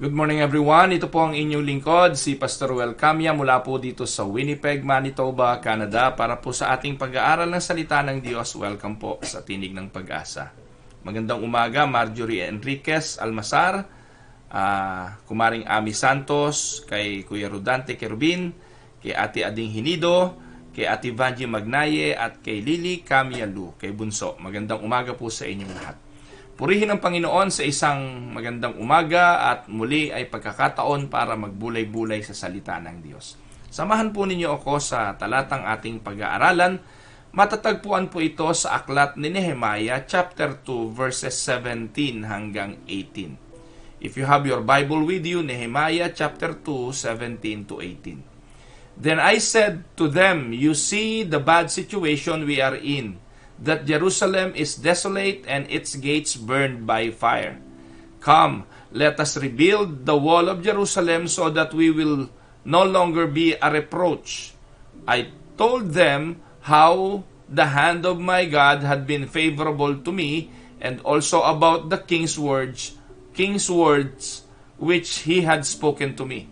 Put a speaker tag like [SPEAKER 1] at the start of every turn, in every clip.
[SPEAKER 1] Good morning everyone, ito po ang inyong lingkod, si Pastor Well Camia mula po dito sa Winnipeg, Manitoba, Canada para po sa ating pag-aaral ng salita ng Diyos. Welcome po sa Tinig ng Pag-asa. Magandang umaga, Marjorie Enriquez Almasar, Kumaring Ami Santos, kay Kuya Rodante Kerubin, kay Ate Ading Hinido, kay Ate Vanji Magnaye at kay Lily Camialu, kay Bunso. Magandang umaga po sa inyong lahat. Purihin ang Panginoon sa isang magandang umaga at muli ay pagkakataon para magbulay-bulay sa salita ng Diyos. Samahan po ninyo ako sa talatang ating pag-aaralan. Matatagpuan po ito sa aklat ni Nehemiah chapter 2 verses 17 hanggang 18. If you have your Bible with you, Nehemiah chapter 2, 17 to 18. Then I said to them, "You see the bad situation we are in, that Jerusalem is desolate and its gates burned by fire. Come, let us rebuild the wall of Jerusalem so that we will no longer be a reproach." I told them how the hand of my God had been favorable to me, and also about the king's words which he had spoken to me.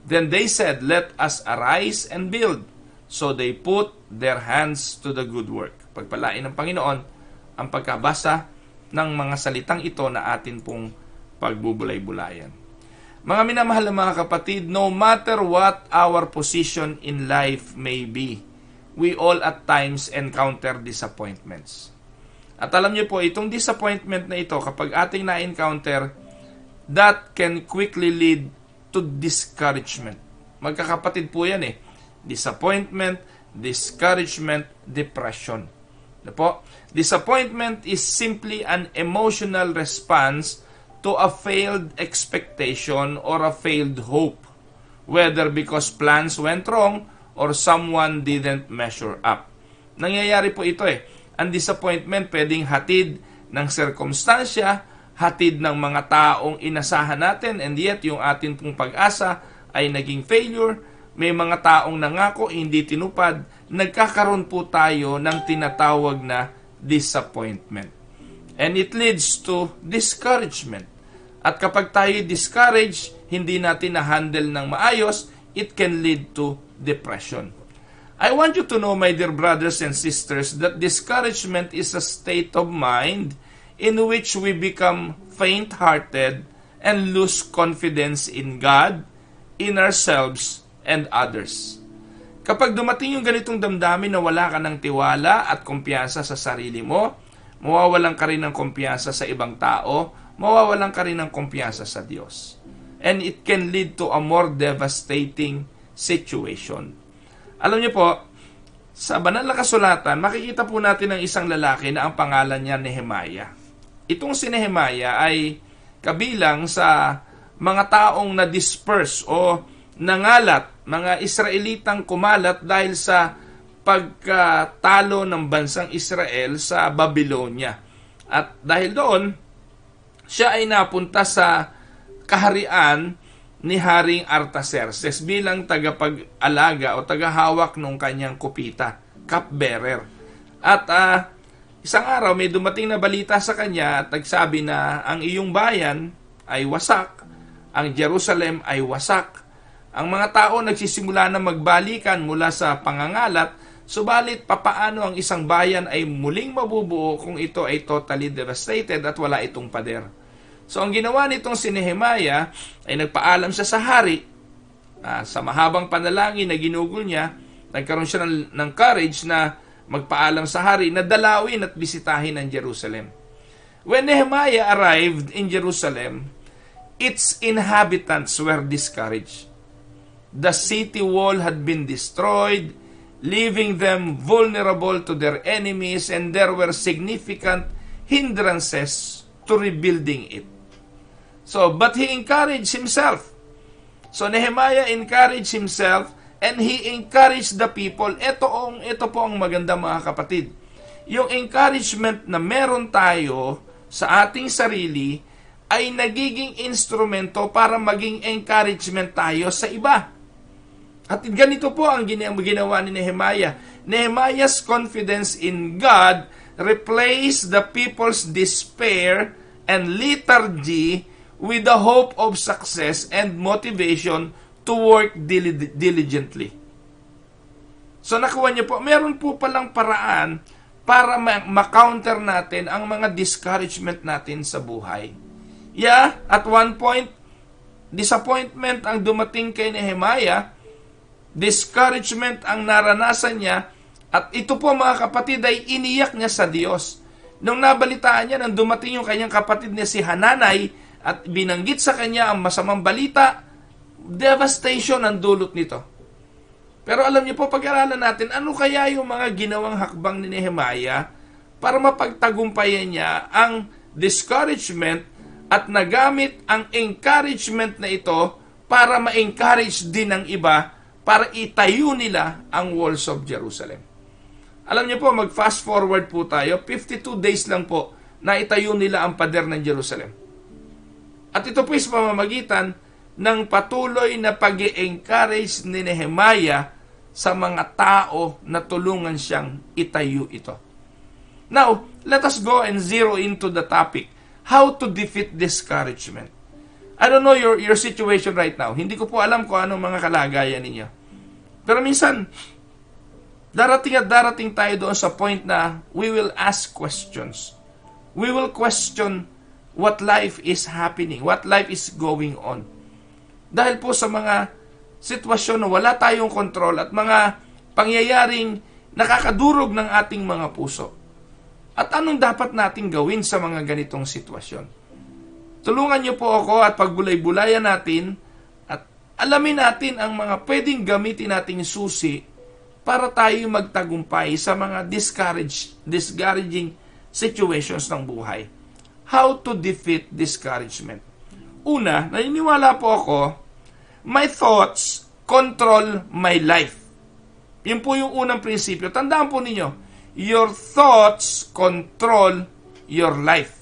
[SPEAKER 1] Then they said, "Let us arise and build." So they put their hands to the good work. Pagpalain ng Panginoon ang pagkabasa ng mga salitang ito na atin pong pagbubulay-bulayan. Mga minamahal na mga kapatid, no matter what our position in life may be, we all at times encounter disappointments. At alam niyo po, itong disappointment na ito, kapag ating na-encounter, that can quickly lead to discouragement. Magkakapatid po yan eh. Disappointment, discouragement, depression. Po? Disappointment is simply an emotional response to a failed expectation or a failed hope, whether because plans went wrong or someone didn't measure up. Nangyayari po ito eh. Ang disappointment pwedeng hatid ng sirkumstansya, hatid ng mga taong inasahan natin, and yet yung atin pong pag-asa ay naging failure. May mga taong nangako, hindi tinupad, nagkakaroon po tayo ng tinatawag na disappointment. And it leads to discouragement. At kapag tayo discouraged, hindi natin na-handle ng maayos, it can lead to depression. I want you to know, my dear brothers and sisters, that discouragement is a state of mind in which we become faint-hearted and lose confidence in God, in ourselves, and others. Kapag dumating yung ganitong damdamin na wala ka ng tiwala at kumpiyansa sa sarili mo, mawawalan ka rin ng kumpiyansa sa ibang tao, mawawalan ka rin ng kumpiyansa sa Diyos. And it can lead to a more devastating situation. Alam niyo po, sa banal na kasulatan, makikita po natin ang isang lalaki na ang pangalan niya Nehemiah. Itong si Nehemiah ay kabilang sa mga taong na-disperse o nangalat, mga Israelitang kumalat dahil sa pagkatalo ng bansang Israel sa Babylonia. At dahil doon, siya ay napunta sa kaharian ni Haring Artaxerxes bilang tagapag-alaga o tagahawak ng kanyang kupita, cupbearer. At isang araw may dumating na balita sa kanya at nagsabi na ang iyong bayan ay wasak, ang Jerusalem ay wasak. Ang mga tao nagsisimula na magbalikan mula sa pangangalat, subalit papaano ang isang bayan ay muling mabubuo kung ito ay totally devastated at wala itong pader. So ang ginawa nitong si Nehemiah ay nagpaalam siya sa hari, sa mahabang panalangin na ginugol niya, nagkaroon siya ng courage na magpaalam sa hari na dalawin at bisitahin ang Jerusalem. When Nehemiah arrived in Jerusalem, its inhabitants were discouraged. The city wall had been destroyed, leaving them vulnerable to their enemies, and there were significant hindrances to rebuilding it. But he encouraged himself. So Nehemiah encouraged himself and he encouraged the people. Ito po ang maganda mga kapatid. Yung encouragement na meron tayo sa ating sarili ay nagiging instrumento para maging encouragement tayo sa iba. At ganito po ang ginawa ni Nehemiah. Nehemiah's confidence in God replaced the people's despair and lethargy with the hope of success and motivation to work diligently. So nakuha niyo po, meron po palang paraan para ma-counter natin ang mga discouragement natin sa buhay. Yeah, at one point, disappointment ang dumating kay Nehemiah, discouragement ang naranasan niya, at ito po mga kapatid ay iniyak niya sa Diyos. Nung nabalitaan niya nang dumating yung kanyang kapatid na si Hananay at binanggit sa kanya ang masamang balita, devastation ang dulot nito. Pero alam niyo po, pag-aralan natin, ano kaya yung mga ginawang hakbang ni Nehemiah para mapagtagumpayan niya ang discouragement at nagamit ang encouragement na ito para ma-encourage din ng iba para itayo nila ang walls of Jerusalem. Alam niyo po, mag-fast forward po tayo, 52 days lang po na itayo nila ang pader ng Jerusalem. At ito po is pamamagitan ng patuloy na pag-i-encourage ni Nehemiah sa mga tao na tulungan siyang itayo ito. Now, let us go and zero into the topic, how to defeat discouragement. I don't know your situation right now. Hindi ko po alam kung anong mga kalagayan ninyo. Pero minsan, darating at darating tayo doon sa point na we will ask questions. We will question what life is happening, what life is going on. Dahil po sa mga sitwasyon na wala tayong kontrol at mga pangyayaring nakakadurog ng ating mga puso. At anong dapat nating gawin sa mga ganitong sitwasyon? Tulungan niyo po ako at pagbulay-bulayan natin at alamin natin ang mga pwedeng gamitin nating susi para tayo magtagumpay sa mga discouraging situations ng buhay. How to defeat discouragement? Una, naniniwala po ako, my thoughts control my life. Yun po yung unang prinsipyo. Tandaan po ninyo, your thoughts control your life.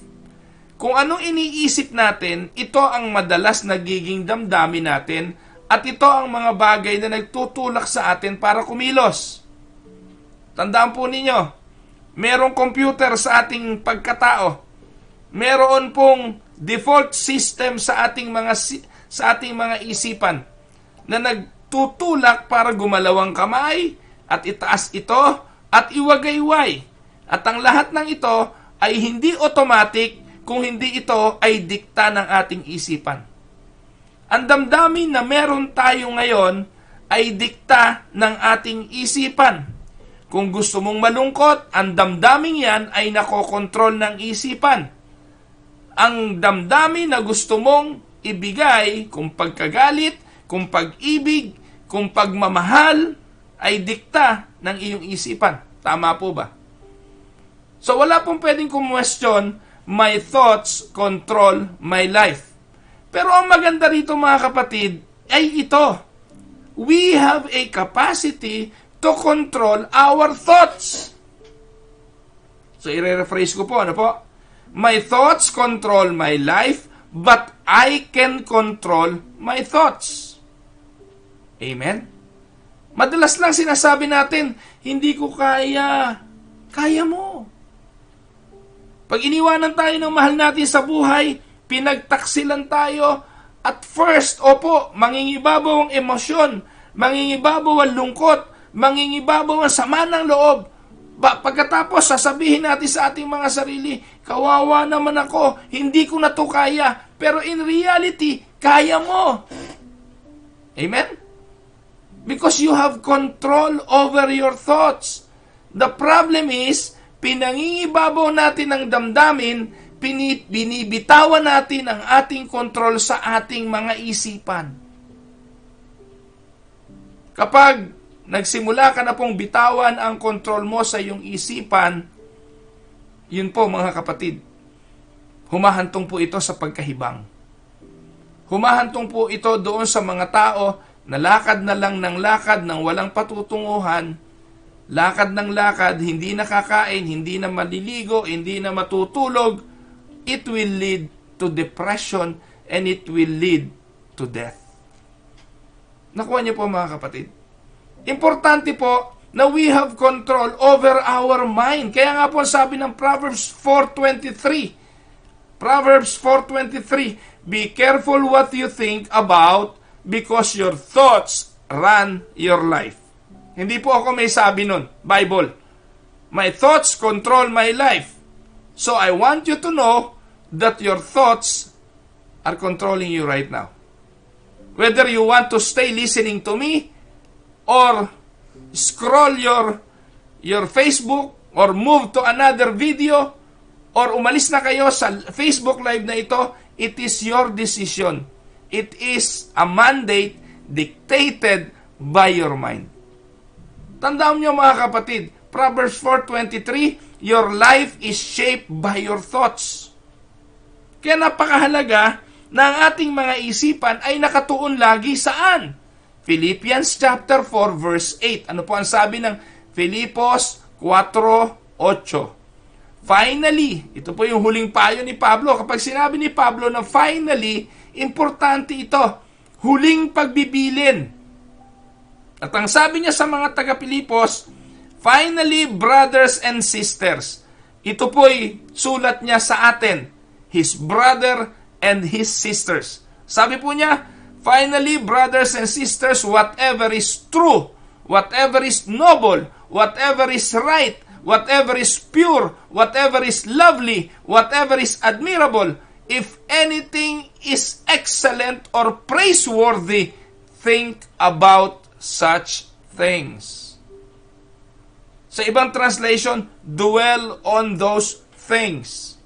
[SPEAKER 1] Kung anong iniisip natin, ito ang madalas nagiging damdamin natin at ito ang mga bagay na nagtutulak sa atin para kumilos. Tandaan po ninyo, merong computer sa ating pagkatao. Meron pong default system sa ating mga isipan na nagtutulak para gumalaw ang kamay at itaas ito at iwagayway. At ang lahat ng ito ay hindi automatic kung hindi ito ay dikta ng ating isipan. Ang damdamin na meron tayo ngayon ay dikta ng ating isipan. Kung gusto mong malungkot, ang damdamin yan ay nakokontrol ng isipan. Ang damdamin na gusto mong ibigay, kung pagkagalit, kung pag-ibig, kung pagmamahal, ay dikta ng iyong isipan. Tama po ba? So wala pong pwedeng kumwestiyon, my thoughts control my life. Pero ang maganda rito mga kapatid, ay ito. We have a capacity to control our thoughts. So i-rephrase ko po, ano po? My thoughts control my life, but I can control my thoughts. Amen? Madalas lang sinasabi natin, hindi ko kaya. Kaya mo. Pag iniwanan tayo ng mahal natin sa buhay, pinagtaksilan tayo, at first, opo, mangingibabaw ang emosyon, mangingibabaw ang lungkot, mangingibabaw ang sama ng loob. Pagkatapos, sasabihin natin sa ating mga sarili, kawawa naman ako, hindi ko na to kaya. Pero in reality, kaya mo. Amen? Because you have control over your thoughts. The problem is, pinangingibabaw natin ang damdamin, binibitawan natin ang ating kontrol sa ating mga isipan. Kapag nagsimula ka na pong bitawan ang kontrol mo sa iyong isipan, yun po mga kapatid, humahantong po ito sa pagkahibang. Humahantong po ito doon sa mga tao na lakad na lang ng lakad ng walang patutunguhan, lakad ng lakad, hindi nakakain, hindi na maliligo, hindi na matutulog. It will lead to depression and it will lead to death. Nakuha niyo po mga kapatid? Importante po na we have control over our mind. Kaya nga po sabi ng Proverbs 4:23, Proverbs 4:23, be careful what you think about because your thoughts run your life. Hindi po ako may sabi nun. Bible. My thoughts control my life. So I want you to know that your thoughts are controlling you right now. Whether you want to stay listening to me or scroll your Facebook or move to another video or umalis na kayo sa Facebook Live na ito, it is your decision. It is a mandate dictated by your mind. Tandaan niyo mga kapatid, Proverbs 4:23, your life is shaped by your thoughts. Kaya napakahalaga na ang ating mga isipan ay nakatuon lagi saan? Philippians chapter 4 verse 8. Ano po ang sabi ng Filipos 4:8? Finally, ito po yung huling payo ni Pablo. Kapag sinabi ni Pablo na finally, importante ito. Huling pagbibilin. At ang sabi niya sa mga taga-Pilipos, finally, brothers and sisters. Ito po'y sulat niya sa atin, his brother and his sisters. Sabi po niya, finally, brothers and sisters, whatever is true, whatever is noble, whatever is right, whatever is pure, whatever is lovely, whatever is admirable, if anything is excellent or praiseworthy, think about such things. Sa ibang translation, dwell on those things.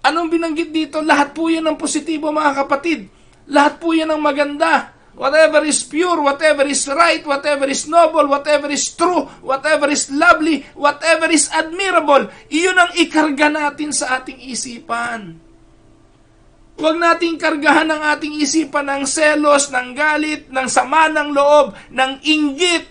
[SPEAKER 1] Anong binanggit dito? Lahat po yan ng positibo mga kapatid. Lahat po yan ng maganda. Whatever is pure, whatever is right, whatever is noble, whatever is true, whatever is lovely, whatever is admirable, iyon ang ikarga natin sa ating isipan. Huwag nating kargahan ang ating isipan ng selos, ng galit, ng sama ng loob, ng inggit.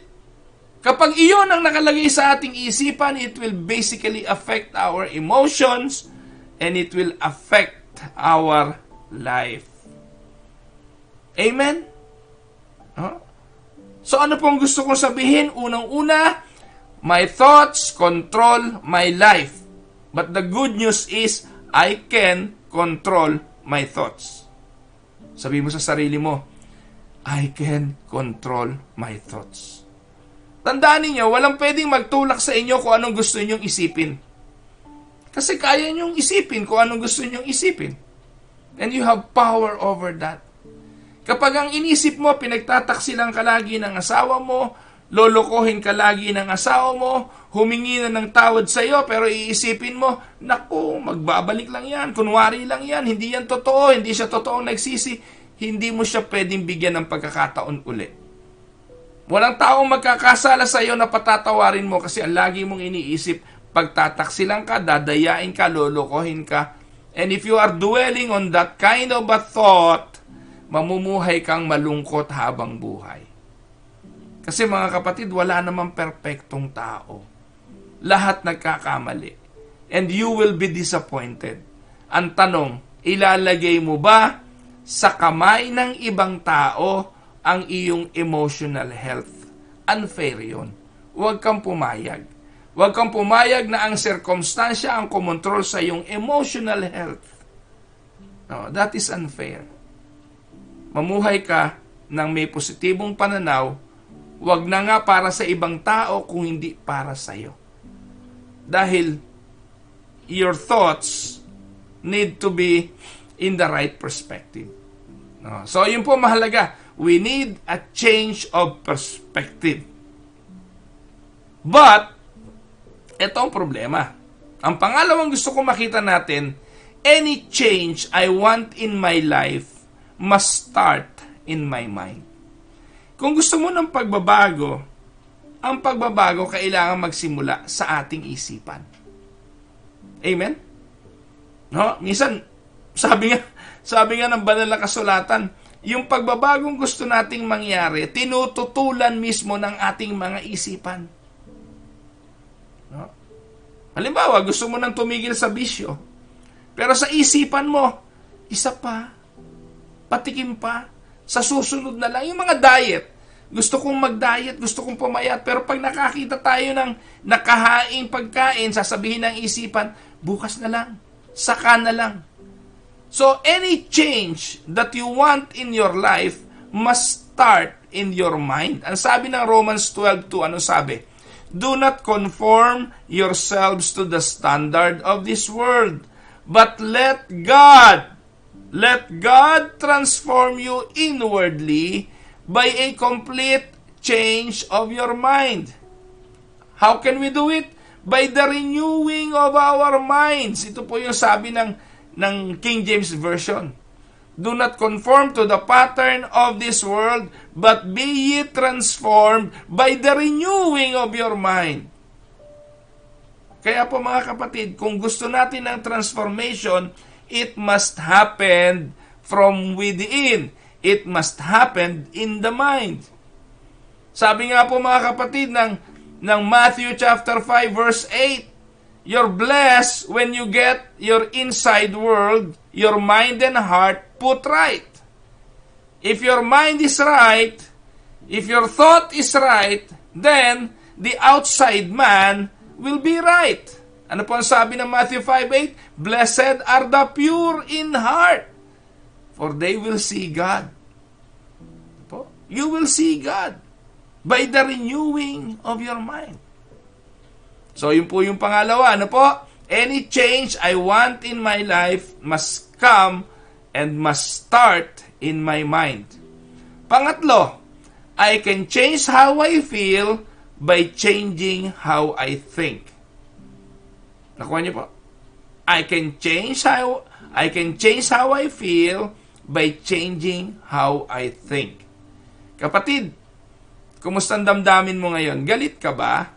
[SPEAKER 1] Kapag iyon ang nakalagay sa ating isipan, it will basically affect our emotions and it will affect our life. Amen? Huh? So ano pong gusto kong sabihin? Unang-una, my thoughts control my life. But the good news is, I can control my thoughts. Sabi mo sa sarili mo, I can control my thoughts. Tandaan niyo, walang pwedeng magtulak sa inyo kung anong gusto ninyong isipin. Kasi kaya ninyong isipin kung anong gusto ninyong isipin. And you have power over that. Kapag ang inisip mo, pinagtataksilan ka lagi ng asawa mo, lolokohin ka lagi ng asawa mo, humingi na ng tawad sa iyo, pero iisipin mo, naku, magbabalik lang yan, kunwari lang yan, hindi yan totoo, hindi siya totoong nagsisi, hindi mo siya pwedeng bigyan ng pagkakataon uli. Walang taong magkakasala sa iyo na patatawarin mo kasi ang lagi mong iniisip, pagtataksilan ka, dadayain ka, lolokohin ka. And if you are dwelling on that kind of a thought, mamumuhay kang malungkot habang buhay. Kasi mga kapatid, wala namang perpektong tao. Lahat nagkakamali. And you will be disappointed. Ang tanong, ilalagay mo ba sa kamay ng ibang tao ang iyong emotional health? Unfair yun. Huwag kang pumayag. Huwag kang pumayag na ang circumstansya ang kumontrol sa iyong emotional health. No, that is unfair. Mamuhay ka ng may positibong pananaw, wag na nga para sa ibang tao kung hindi para sa iyo. Dahil your thoughts need to be in the right perspective. No? So, yun po mahalaga. We need a change of perspective. But, ito ang problema. Ang pangalawang gusto ko makita natin, any change I want in my life must start in my mind. Kung gusto mo ng pagbabago, ang pagbabago kailangan magsimula sa ating isipan. Amen? No? Minsan, sabi nga ng banal na kasulatan, yung pagbabagong gusto nating mangyari, tinututulan mismo ng ating mga isipan. No? Halimbawa, gusto mo nang tumigil sa bisyo, pero sa isipan mo, isa pa, patikim pa, sa susunod na lang. Yung mga diet, gusto kong mag-diet, gusto kong pumayat, pero pag nakakita tayo ng nakahaing pagkain, sasabihin ng isipan, bukas na lang, saka na lang. So, any change that you want in your life must start in your mind. Ang sabi ng Romans 12:2, ano sabi? Do not conform yourselves to the standard of this world, but let God transform you inwardly by a complete change of your mind. How can we do it? By the renewing of our minds. Ito po yung sabi ng King James Version. Do not conform to the pattern of this world, but be ye transformed by the renewing of your mind. Kaya po mga kapatid, kung gusto natin ng transformation, it must happen from within. It must happen in the mind. Sabi nga po mga kapatid ng Matthew chapter 5 verse 8, you're blessed when you get your inside world, your mind and heart put right. If your mind is right, if your thought is right, then the outside man will be right. Ano po ang sabi ng Matthew 5:8? Blessed are the pure in heart, for they will see God. You will see God by the renewing of your mind. So, yun po yung pangalawa. Ano po? Any change I want in my life must come and must start in my mind. Pangatlo, I can change how I feel by changing how I think. Nakuha niyo po? I can change how I feel by changing how I think. Kapatid, kumusta ang damdamin mo ngayon? Galit ka ba?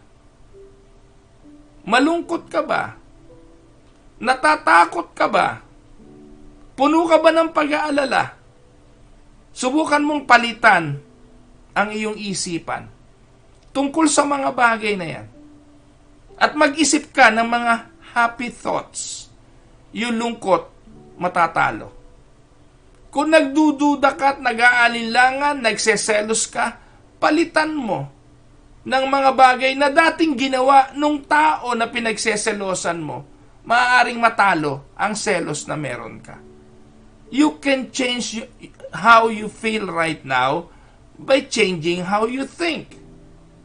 [SPEAKER 1] Malungkot ka ba? Natatakot ka ba? Puno ka ba ng pag-aalala? Subukan mong palitan ang iyong isipan tungkol sa mga bagay na yan. At mag-isip ka ng mga happy thoughts. Yung lungkot, matatalo. Kung nagdududa ka at nag-aalinlangan, nagseselos ka, palitan mo ng mga bagay na dating ginawa nung tao na pinagseselosan mo. Maaaring matalo ang selos na meron ka. You can change how you feel right now by changing how you think.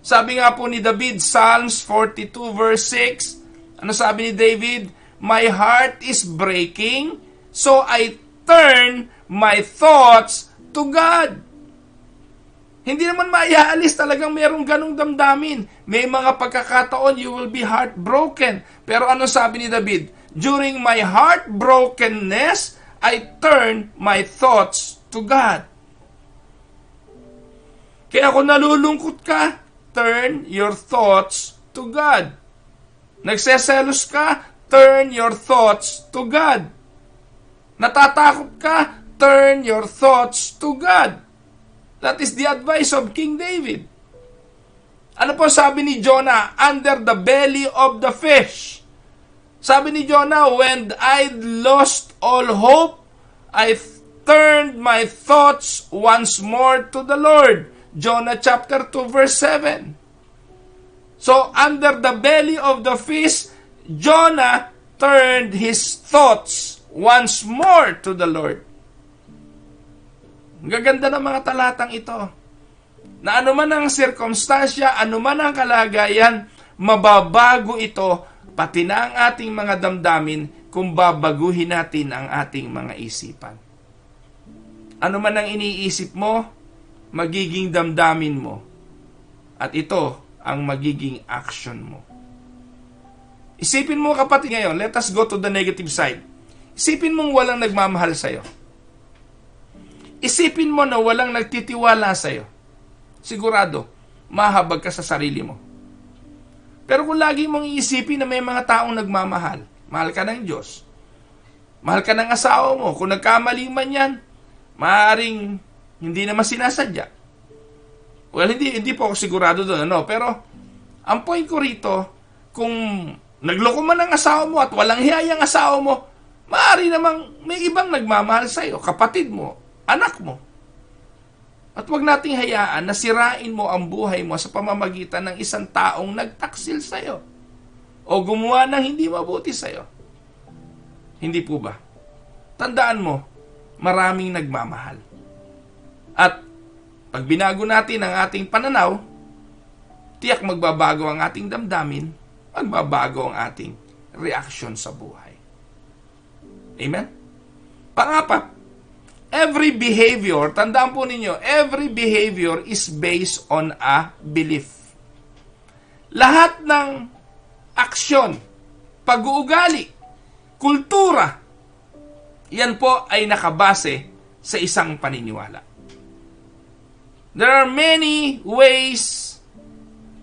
[SPEAKER 1] Sabi nga po ni David, Psalms 42 verse 6, ano sabi ni David? My heart is breaking, so I turn my thoughts to God. Hindi naman maiaalis, talagang merong ganong damdamin. May mga pagkakataon you will be heartbroken. Pero ano sabi ni David? During my heartbrokenness, I turn my thoughts to God. Kaya kung nalulungkot ka, turn your thoughts to God. Nagseselos ka, turn your thoughts to God. Natatakot ka, turn your thoughts to God. That is the advice of King David. Ano po sabi ni Jonah? Under the belly of the fish. Sabi ni Jonah, when I'd lost all hope, I turned my thoughts once more to the Lord. Jonah chapter 2 verse 7. So, under the belly of the fish, Jonah turned his thoughts once more to the Lord. Ang gaganda ng mga talatang ito. Na anuman ang sirkumstansya, anuman ang kalagayan, mababago ito, pati na ang ating mga damdamin, kung babaguhin natin ang ating mga isipan. Anuman ang iniisip mo, magiging damdamin mo. At ito ang magiging action mo. Isipin mo kapatid ngayon, let us go to the negative side. Isipin mong walang nagmamahal sa'yo. Isipin mo na walang nagtitiwala sa'yo. Sigurado, mahabag ka sa sarili mo. Pero kung lagi mong iisipin na may mga taong nagmamahal, mahal ka ng Diyos, mahal ka ng asawa mo, kung nagkamali man yan, maaaring hindi naman sinasadya. Well, hindi po ako sigurado doon, ano? Pero, ang point ko rito, kung nagloko man ang asawa mo at walang hiyayang asawa mo, maaari namang may ibang nagmamahal sa'yo, kapatid mo, anak mo. At huwag nating hayaan na sirain mo ang buhay mo sa pamamagitan ng isang taong nagtaksil sa'yo o gumawa ng hindi mabuti sa'yo. Hindi po ba? tandaan mo, maraming nagmamahal. At pag binago natin ang ating pananaw, tiyak magbabago ang ating damdamin, magbabago ang ating reaksyon sa buhay. Amen? Pangapat, every behavior, tandaan po ninyo, every behavior is based on a belief. Lahat ng aksyon, pag-uugali, kultura, yan po ay nakabase sa isang paniniwala. There are many ways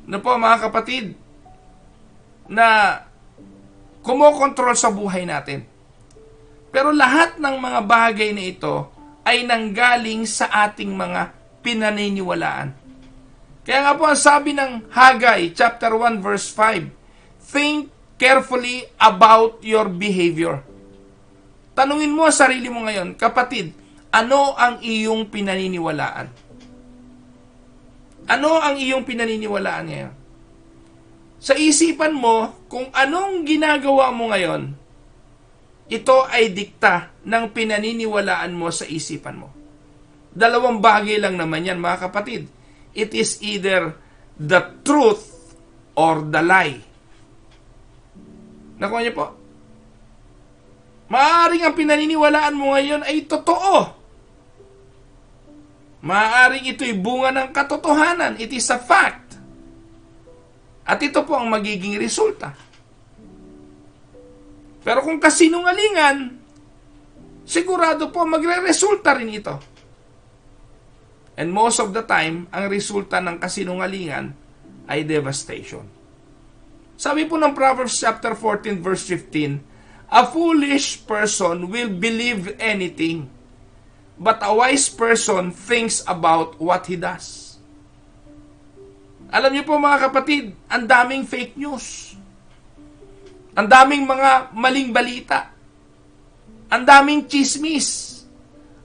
[SPEAKER 1] na po mga kapatid na kumokontrol sa buhay natin. Pero lahat ng mga bagay na ito ay nanggaling sa ating mga pinaniniwalaan. Kaya nga po ang sabi ng Haggai, chapter 1, verse 5, think carefully about your behavior. Tanungin mo sa sarili mo ngayon, kapatid, ano ang iyong pinaniniwalaan? Ano ang iyong pinaniniwalaan ngayon? Sa isipan mo, kung anong ginagawa mo ngayon, ito ay dikta ng pinaniniwalaan mo sa isipan mo. Dalawang bagay lang naman yan, mga kapatid. It is either the truth or the lie. Nakuha niyo po? Maaaring ang pinaniniwalaan mo ngayon ay totoo. Maaaring ito'y bunga ng katotohanan. It is a fact. At ito po ang magiging resulta. Pero kung kasinungalingan, sigurado po magre-resulta rin ito. And most of the time, ang resulta ng kasinungalingan ay devastation. Sabi po ng Proverbs chapter 14 verse 15, a foolish person will believe anything, but a wise person thinks about what he does. Alam niyo po mga kapatid, ang daming fake news. Ang daming mga maling balita. Ang daming chismis.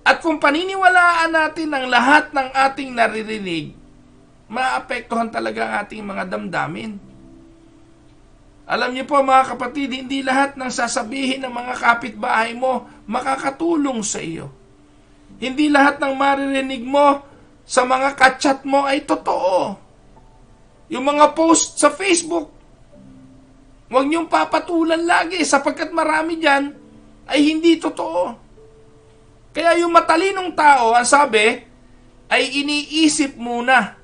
[SPEAKER 1] At kung paniniwalaan natin ang lahat ng ating naririnig, maapektuhan talaga ang ating mga damdamin. Alam niyo po mga kapatid, hindi lahat ng sasabihin ng mga kapitbahay mo makakatulong sa iyo. Hindi lahat ng maririnig mo sa mga kachat mo ay totoo. Yung mga post sa Facebook, huwag niyong papatulan lagi sapagkat marami dyan ay hindi totoo. Kaya yung matalinong tao, ang sabi, ay iniisip muna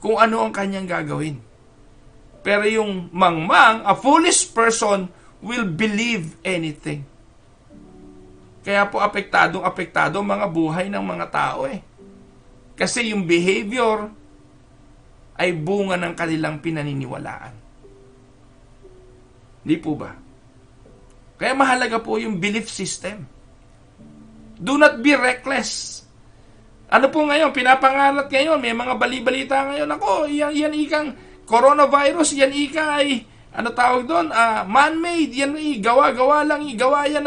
[SPEAKER 1] kung ano ang kanyang gagawin. Pero yung mangmang, a foolish person will believe anything. Kaya po apektado mga buhay ng mga tao eh. Kasi yung behavior ay bunga ng kanilang pinaniniwalaan. Di po ba? Kaya mahalaga po yung belief system. Do not be reckless. Ano po ngayon, pinapangalat ngayon, may mga bali-balita ngayon, ako, yan ikang coronavirus, yan ika ay, ano tawag doon, man-made, yan gawa-gawa lang, gawa yan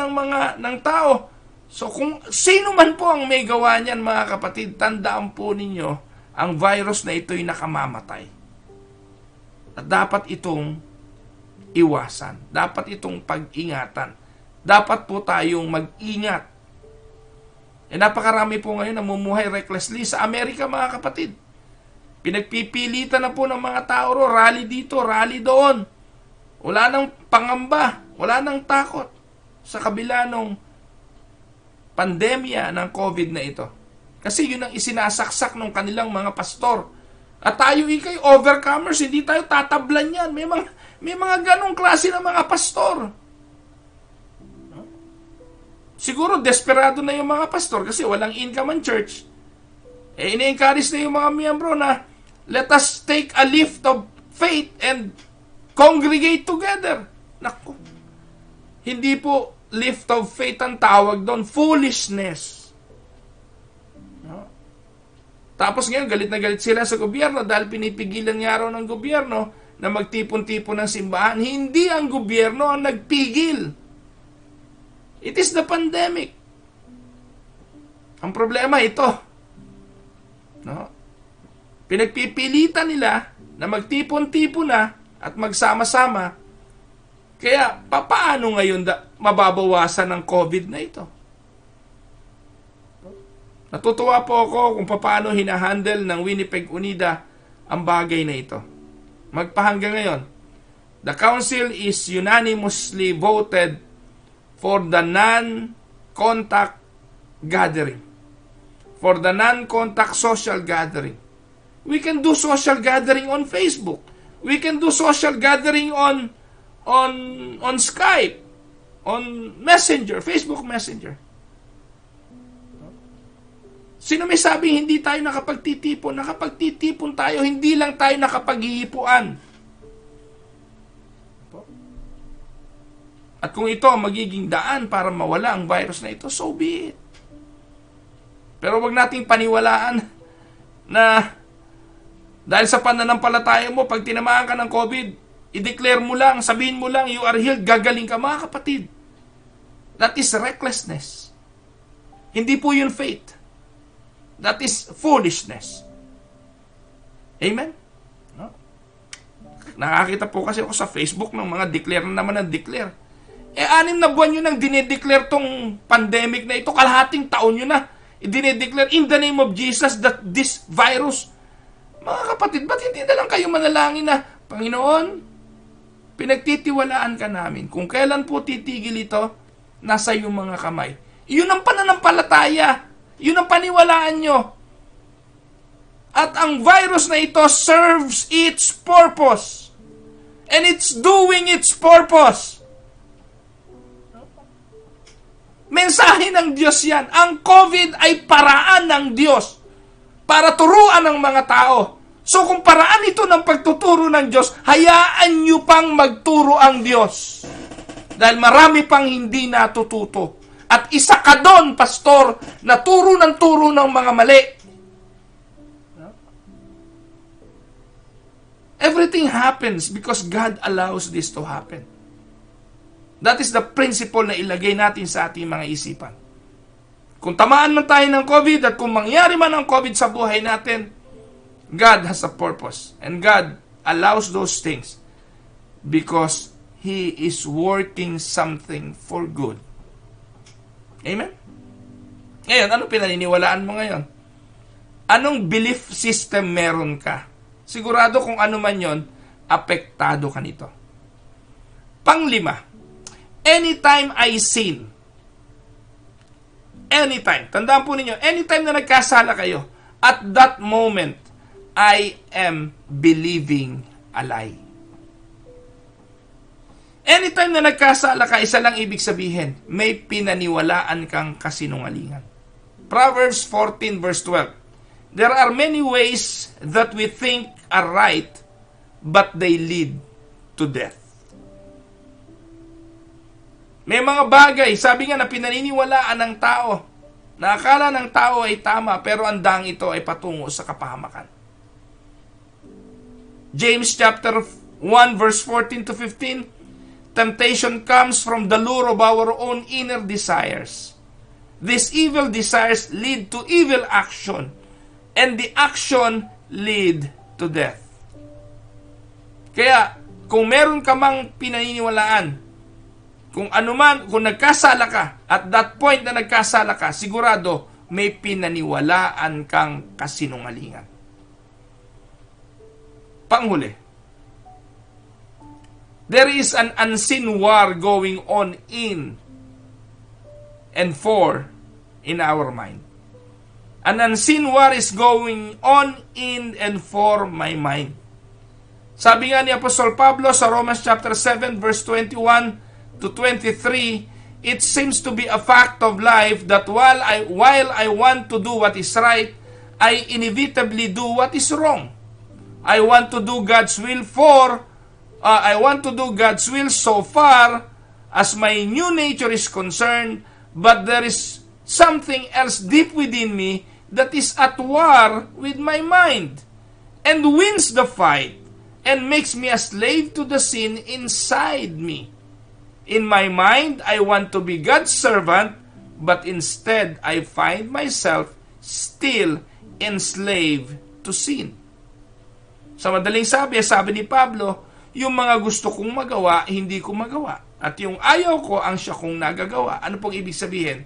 [SPEAKER 1] ng tao. So kung sino man po ang may gawa niyan mga kapatid, tandaan po ninyo, ang virus na ito'y nakamamatay. At dapat itong iwasan. Dapat itong pag-ingatan. Dapat po tayong mag-ingat. Napakarami po ngayon namumuhay recklessly sa Amerika mga kapatid. Pinagpipilitan na po ng mga tao ro, rally dito, rally doon. Wala nang pangamba, wala nang takot sa kabila ng pandemya ng COVID na ito. Kasi yun ang isinasaksak ng kanilang mga pastor. At tayo ikay overcomers, hindi tayo tatablan yan. May mga ganong klase ng mga pastor. Siguro desperado na yung mga pastor kasi walang income ang church. Ini-encourage na yung mga miyembro na let us take a lift of faith and congregate together. Naku. Hindi po lift of faith ang tawag doon, foolishness. No? Tapos ngayon, galit na galit sila sa gobyerno dahil pinipigilan nga raw ng gobyerno na magtipon-tipon ng simbahan. Hindi ang gobyerno ang nagpigil. It is the pandemic. Ang problema ito. No? Pinagpipilitan nila na magtipon-tipon na at magsama-sama. Kaya papaano ngayon mababawasan ng COVID na ito. Natutuwa po ako kung paano hinahandle ng Winnipeg Unida ang bagay na ito. Magpahanggang ngayon, the council is unanimously voted for the non-contact gathering. For the non-contact social gathering. We can do social gathering on Facebook. We can do social gathering on Skype, on Messenger, Facebook Messenger. Sino may sabing hindi tayo nakapagtitipon? Nakapagtitipon tayo, hindi lang tayo nakapaghihipuan. At kung ito ang magiging daan para mawala ang virus na ito, so be it. Pero wag nating paniwalaan na dahil sa pananampalataya mo, pag tinamaan ka ng COVID, i-declare mo lang, sabihin mo lang, you are healed, gagaling ka, mga kapatid. That is recklessness. Hindi po yun faith. That is foolishness. Amen? No? Nakakita po kasi ako sa Facebook ng mga declare na naman ng declare. 6 na buwan nyo nang dinedeclare tong pandemic na ito, kalahating taon nyo na dinedeclare in the name of Jesus that this virus. Mga kapatid, ba't hindi na lang kayo manalangin na, Panginoon, pinagtitiwalaan ka namin. Kung kailan po titigil ito, nasa iyong mga kamay. Yun ang pananampalataya. Yun ang paniwalaan nyo. At ang virus na ito serves its purpose. And it's doing its purpose. Mensahe ng Diyos yan. Ang COVID ay paraan ng Diyos para turuan ng mga tao. So kung paraan ito ng pagtuturo ng Diyos, hayaan nyo pang magturo ang Diyos. Dahil marami pang hindi natututo. At isa ka doon, pastor, na turo ng mga mali. Everything happens because God allows this to happen. That is the principle na ilagay natin sa ating mga isipan. Kung tamaan man tayo ng COVID at kung mangyari man ang COVID sa buhay natin, God has a purpose. And God allows those things because He is working something for good. Amen? Ngayon, ano pinaniniwalaan mo ngayon? Anong belief system meron ka? Sigurado kung ano man yon, apektado ka nito. Panglima, anytime I sin, anytime, tandaan po ninyo, anytime na nagkasala kayo, at that moment, I am believing a lie. Anytime na nagkasala ka, isa lang ibig sabihin, may pinaniwalaan kang kasinungalingan. Proverbs 14 verse 12. There are many ways that we think are right, but they lead to death. May mga bagay, sabi nga na pinaniniwalaan ng tao, na akala ng tao ay tama, pero ang dang ito ay patungo sa kapahamakan. James chapter 1 verse 14 to 15, temptation comes from the lure of our own inner desires. These evil desires lead to evil action, and the action lead to death. Kaya, kung meron ka mang pinaniniwalaan, kung anuman, kung nagkasala ka, at that point na nagkasala ka, sigurado may pinaniwalaan kang kasinungalingan. Panghuli, there is an unseen war going on in and for in our mind. An unseen war is going on in and for my mind. Sabi nga ni Apostol Pablo sa Romans chapter 7 verse 21 to 23, it seems to be a fact of life that while I want to do what is right, I inevitably do what is wrong. I want to do God's will so far as my new nature is concerned, but there is something else deep within me that is at war with my mind and wins the fight and makes me a slave to the sin inside me. In my mind, I want to be God's servant, but instead I find myself still enslaved to sin. Sa madaling sabi ni Pablo, yung mga gusto kong magawa, hindi ko magawa. At yung ayaw ko ang siya kong nagagawa. Ano pong ibig sabihin?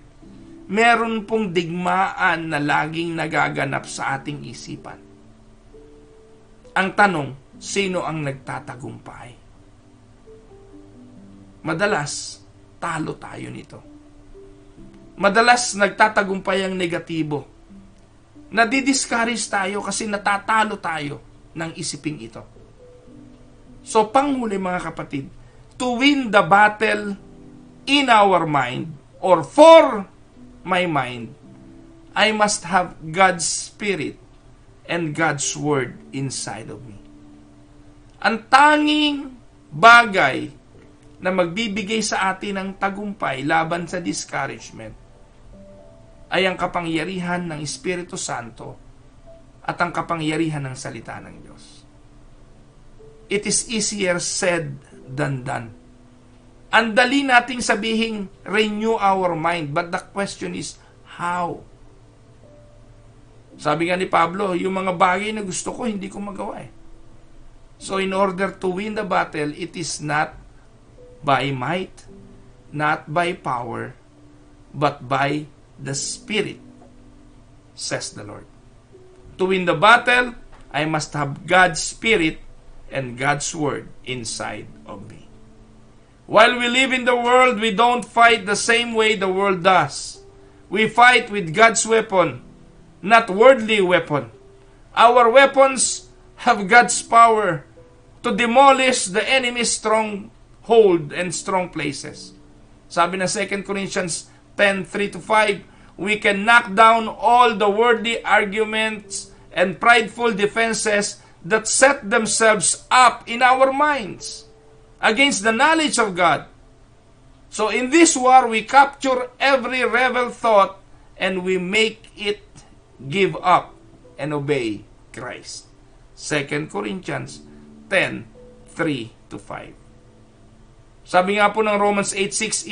[SPEAKER 1] Meron pong digmaan na laging nagaganap sa ating isipan. Ang tanong, sino ang nagtatagumpay? Madalas, talo tayo nito. Madalas, nagtatagumpay ang negatibo. Nadidiscourage tayo kasi natatalo tayo ng isiping ito. So, panghuli mga kapatid, to win the battle in our mind or for my mind, I must have God's Spirit and God's Word inside of me. Ang tanging bagay na magbibigay sa atin ng tagumpay laban sa discouragement ay ang kapangyarihan ng Espiritu Santo at ang kapangyarihan ng salita ng Diyos. It is easier said than done. Ang dali nating sabihin, renew our mind. But the question is, how? Sabi nga ni Pablo, yung mga bagay na gusto ko, hindi ko magawa eh. So in order to win the battle, it is not by might, not by power, but by the Spirit, says the Lord. To win the battle, I must have God's Spirit and God's Word inside of me. While we live in the world, we don't fight the same way the world does. We fight with God's weapon, not worldly weapon. Our weapons have God's power to demolish the enemy's stronghold and strong places. Sabi na 2 Corinthians 10:3-5, we can knock down all the worldly arguments and prideful defenses that set themselves up in our minds against the knowledge of God. So in this war, we capture every rebel thought and we make it give up and obey Christ. 2 Corinthians 10:3-5. Sabi nga po ng Romans 8:6,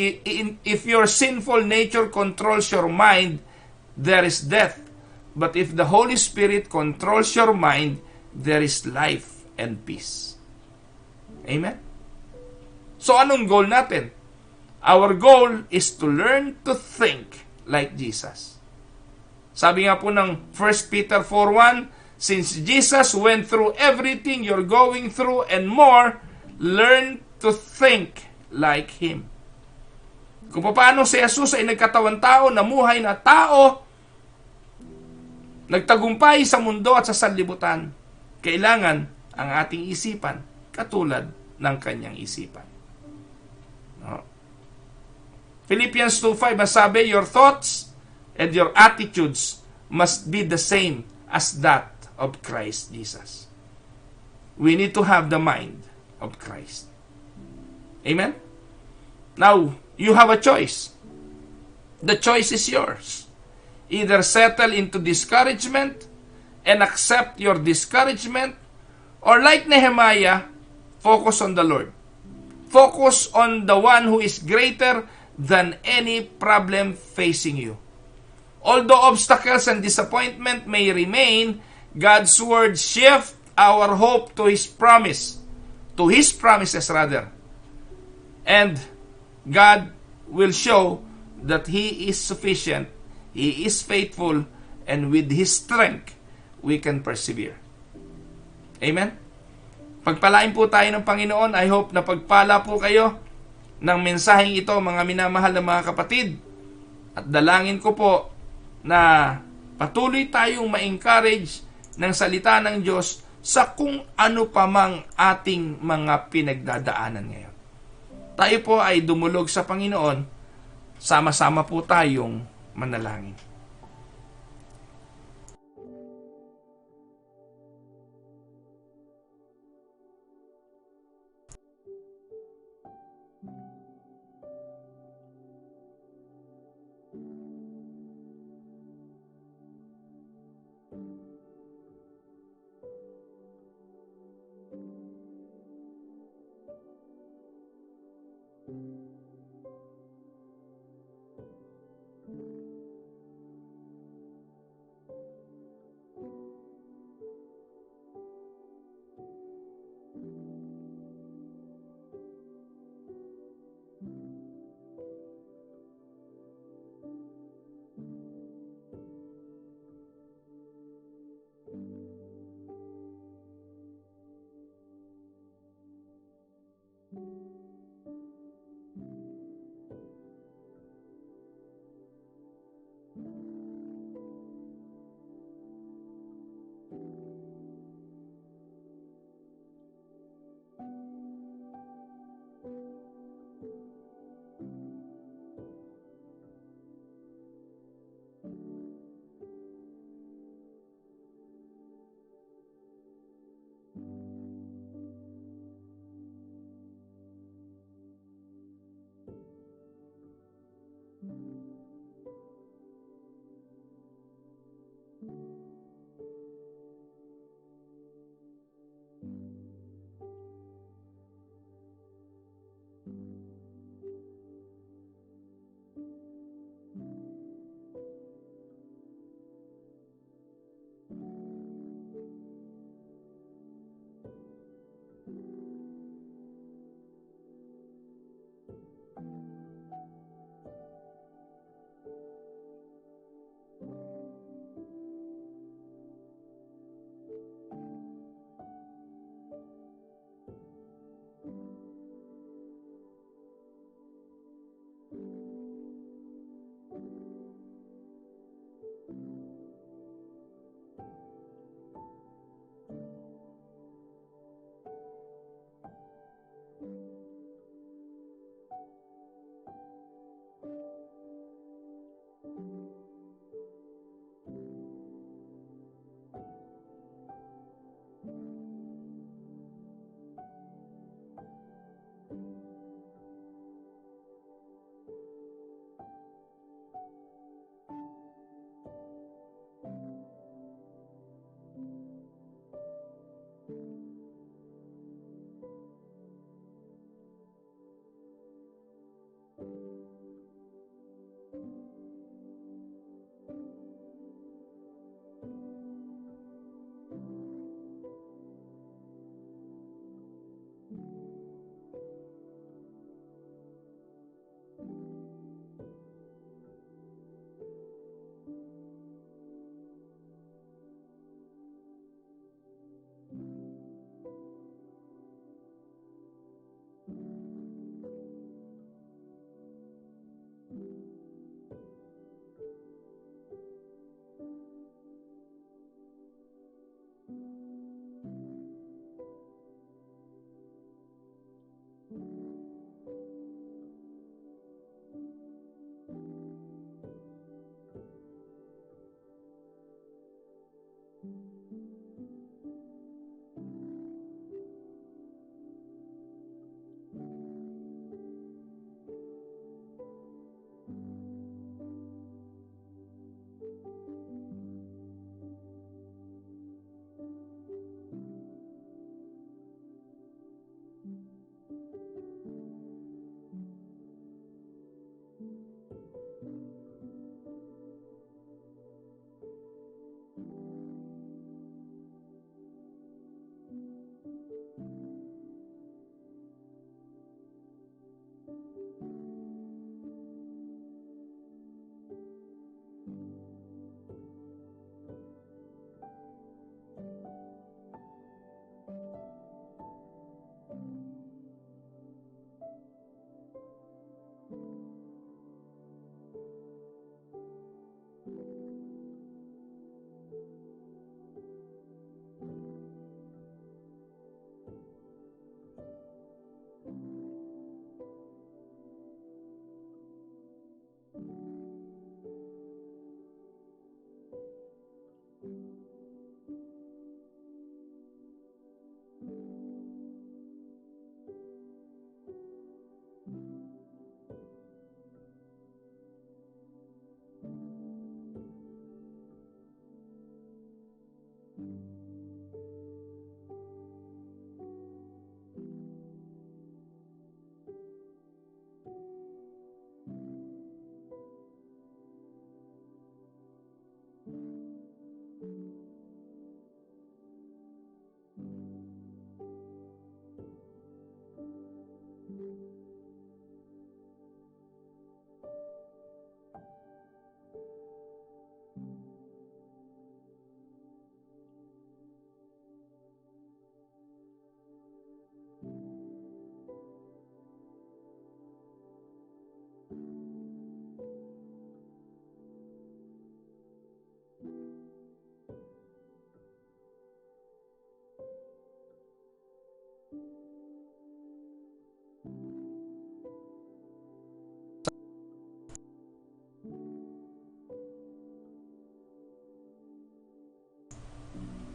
[SPEAKER 1] if your sinful nature controls your mind, there is death. But if the Holy Spirit controls your mind, there is life and peace. Amen? So anong goal natin? Our goal is to learn to think like Jesus. Sabi nga po ng 1 Peter 4:1, since Jesus went through everything you're going through and more, learn to think like Him. Kung paano si Jesus ay nagkatawang tao, namuhay na tao, nagtagumpay sa mundo at sa sanlibutan, kailangan ang ating isipan katulad ng kanyang isipan. Philippians 2:5 masabi, your thoughts and your attitudes must be the same as that of Christ Jesus. We need to have the mind of Christ. Amen? Now, you have a choice. The choice is yours. Either settle into discouragement and accept your discouragement, or like Nehemiah, focus on the Lord. Focus on the one who is greater than any problem facing you. Although obstacles and disappointment may remain, God's word shifts our hope to His promise, to His promises rather. And God will show that He is sufficient, He is faithful, and with His strength, we can persevere. Amen? Pagpalain po tayo ng Panginoon. I hope na pagpala po kayo ng mensaheng ito, mga minamahal na mga kapatid. At dalangin ko po na patuloy tayong ma-encourage ng salita ng Diyos sa kung ano pa mang ating mga pinagdadaanan ngayon. Tayo po ay dumulog sa Panginoon, sama-sama po tayong manalangin.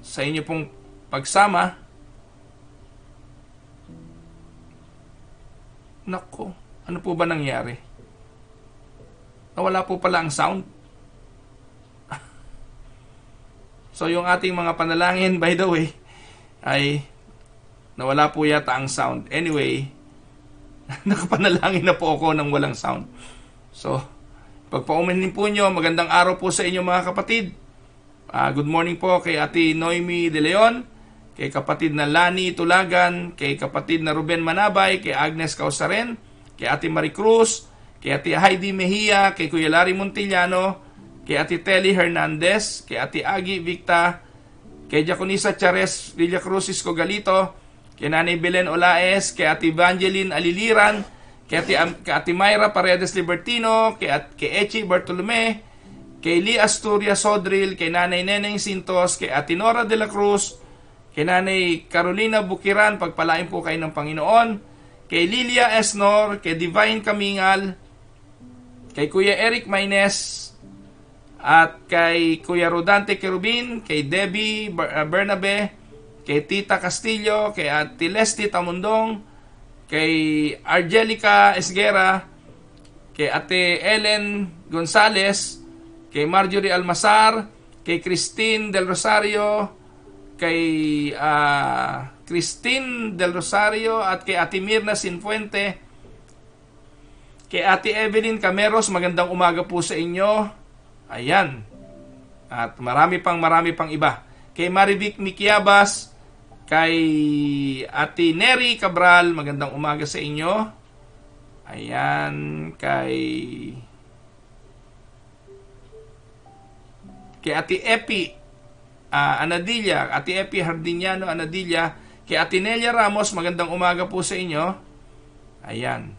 [SPEAKER 1] sa inyo pong pagsama. Nako, ano po ba nangyari? Nawala po pala ang sound. So yung ating mga panalangin, by the way, ay nawala po yata ang sound. Anyway, nakapanalangin na po ako ng walang sound. So, pagpaumanin po nyo, magandang araw po sa inyo mga kapatid. Good morning po kay Ate Noemi De Leon, kay kapatid na Lani Tulagan, kay kapatid na Ruben Manabay, kay Agnes Causaren, kay Ate Marie Cruz, kay Ate Heidi Mejia, kay Kuya Larry Montillano, kay Ate Telly Hernandez, kay Ate Agi Victa, kay Diaconisa Chares Villacruz Isco Galito, kay Nanay Belen Olaes, kay Ate Evangeline Aliliran, kay Ate Myra Paredes Libertino, kay Echi Bartolome, kay Lee Asturias Sodril, kay Nanay Neneng Sintos, kay Ate Nora de la Cruz, kay Nanay Carolina Bukiran, pagpalain po kayo ng Panginoon, kay Lilia Esnor, kay Divine Kamingal, kay Kuya Eric Maynes, at kay Kuya Rodante Kerubin, kay Debbie Bernabe, kay Tita Castillo, kay Ate Leslie Tamundong, kay Angelica Esguera, kay Ate Ellen Gonzales, kay Marjorie Almazar, kay Christine Del Rosario, kay Christine Del Rosario, at kay Ate Mirna Sinfuente, kay Ate Evelyn Cameros, magandang umaga po sa inyo. Ayan. At marami pang iba. Kay Marivic Miquiabas, kay Ate Neri Cabral, magandang umaga sa inyo. Ayan. Kay Ate Epi Anadilla, Ate Epi Hardiniano Anadilla, kay Ate Nelia Ramos, magandang umaga po sa inyo. Ayan.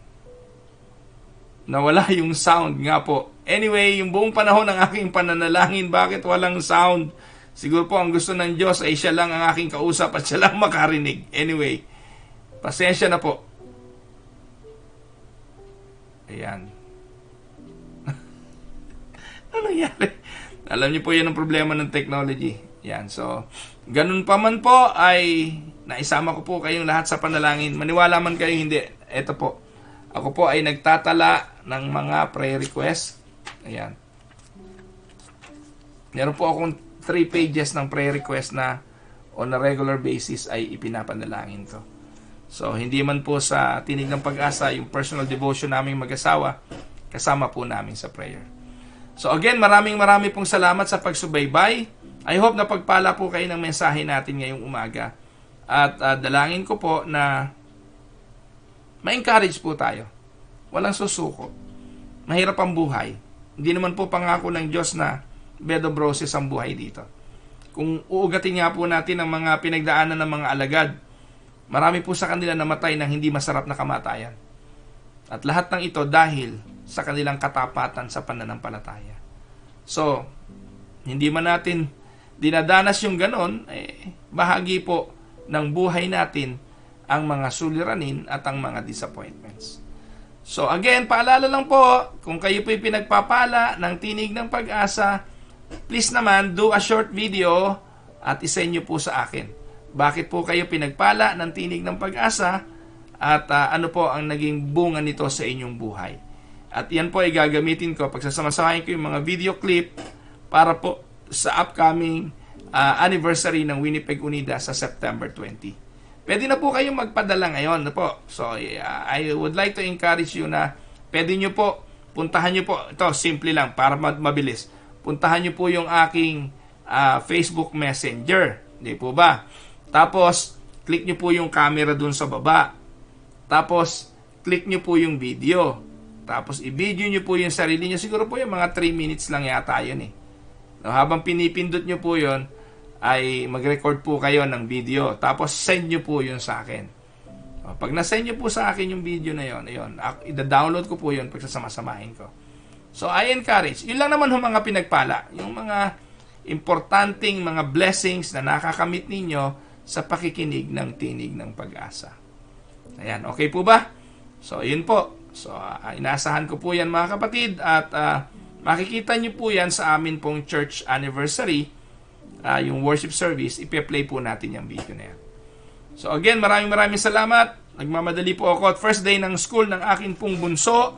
[SPEAKER 1] Nawala yung sound nga po. Anyway, yung buong panahon ng aking pananalangin, bakit walang sound? Siguro po ang gusto ng Diyos ay siya lang ang aking kausap at siya lang makarinig. Anyway, pasensya na po. Ayan. Ano nangyari? Alam niyo po yan ang problema ng technology. Yan, so, ganun pa man po ay naisama ko po kayong lahat sa panalangin. Maniwala man kayo hindi. Ito po. Ako po ay nagtatala ng mga prayer request. Ayan. Meron po akong 3 pages ng prayer request na on a regular basis ay ipinapanalangin ko. So, hindi man po sa Tinig ng Pag-asa, yung personal devotion naming mag-asawa, kasama po namin sa prayer. So, again, maraming pong salamat sa pagsubaybay. I hope na pagpala po kayo ng mensahe natin ngayong umaga. At dalangin ko po na ma-encourage po tayo. Walang susuko. Mahirap ang buhay. Hindi naman po pangako ng Diyos na bed of roses ang buhay dito. Kung uugatin nga po natin ang mga pinagdaanan ng mga alagad, marami po sa kanila namatay ng hindi masarap na kamatayan. At lahat ng ito dahil sa kanilang katapatan sa pananampalataya. So, hindi man natin dinadanas yung ganon, bahagi po ng buhay natin ang mga suliranin at ang mga disappointments. So again, paalala lang po, kung kayo po'y pinagpapala ng Tinig ng Pag-asa, please naman do a short video at isend nyo po sa akin. Bakit po kayo pinagpala ng Tinig ng Pag-asa at ano po ang naging bunga nito sa inyong buhay. At yan po ay gagamitin ko, pagsasamasahin ko yung mga video clip para po sa upcoming anniversary ng Winnipeg Unida sa September 20. Pwede na po kayong magpadala ngayon na po. So, I would like to encourage you na pwede nyo po, puntahan nyo po, ito, simple lang, para mabilis. Puntahan nyo po yung aking Facebook Messenger. Hindi po ba? Tapos, click nyo po yung camera dun sa baba. Tapos, click nyo po yung video. Tapos, i-video nyo po yung sarili nyo. Siguro po yung mga 3 minutes lang yata yun eh. No, habang pinipindot nyo po yun, ay mag-record po kayo ng video. Tapos, send nyo po yun sa akin. Pag na-send nyo po sa akin yung video na yun, ida-download ko po yun pag sasama-samahin ko. So, I encourage. Yun lang naman yung mga pinagpala. Yung mga importanteng mga blessings na nakakamit ninyo sa pakikinig ng Tinig ng Pag-asa. Ayan, okay po ba? So, yun po. So, inaasahan ko po yan mga kapatid at makikita nyo po yan sa amin pong church anniversary yung worship service, ipe-play po natin yung video na yan. So again, maraming salamat. Nagmamadali po ako at first day ng school ng akin pong bunso.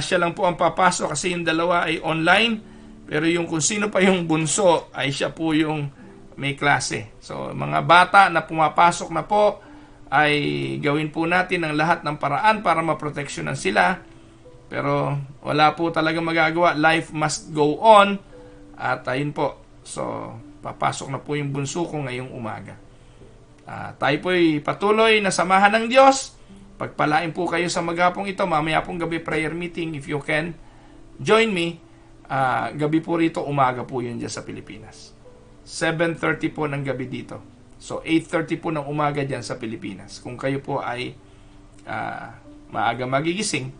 [SPEAKER 1] Siya lang po ang papasok kasi yung dalawa ay online. Pero yung kung sino pa yung bunso ay siya po yung may klase. So mga bata na pumapasok na po ay gawin po natin ang lahat ng paraan para maproteksyonan sila. Pero wala po talaga magagawa. Life must go on. At ayun po. So papasok na po yung bunso ko ngayong umaga. Tayo po'y patuloy na samahan ng Diyos. Pagpalain po kayo sa magapong ito. Mamaya pong gabi prayer meeting. If you can, join me. Gabi po rito, umaga po yun dyan sa Pilipinas. 7:30 po ng gabi dito. So 8:30 po ng umaga dyan sa Pilipinas. Kung kayo po ay maaga magigising,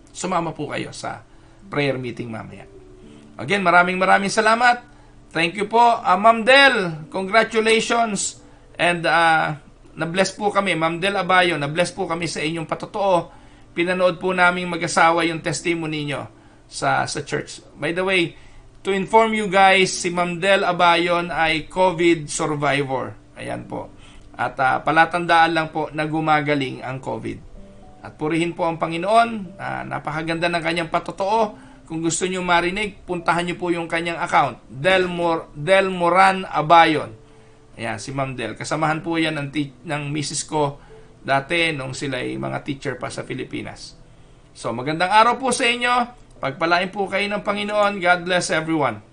[SPEAKER 1] sumama po kayo sa prayer meeting mamaya. Again, maraming salamat. Thank you po, Ma'am Del. Congratulations. And na-bless po kami, Ma'am Del Abayo, na-bless po kami sa inyong patotoo. Pinanood po namin mag-asawa yung testimony nyo sa church. By the way, to inform you guys, si Ma'am Del Abayon ay COVID survivor. Ayan po. At palatandaan lang po na gumagaling ang COVID. At purihin po ang Panginoon. Napakaganda ng kanyang patotoo. Kung gusto nyo marinig, puntahan nyo po yung kanyang account. Del Moran Abayon. Ayan, si Ma'am Del. Kasamahan po yan ng misis ko dati nung sila ay mga teacher pa sa Pilipinas. So, magandang araw po sa inyo. Pagpalain po kayo ng Panginoon. God bless everyone.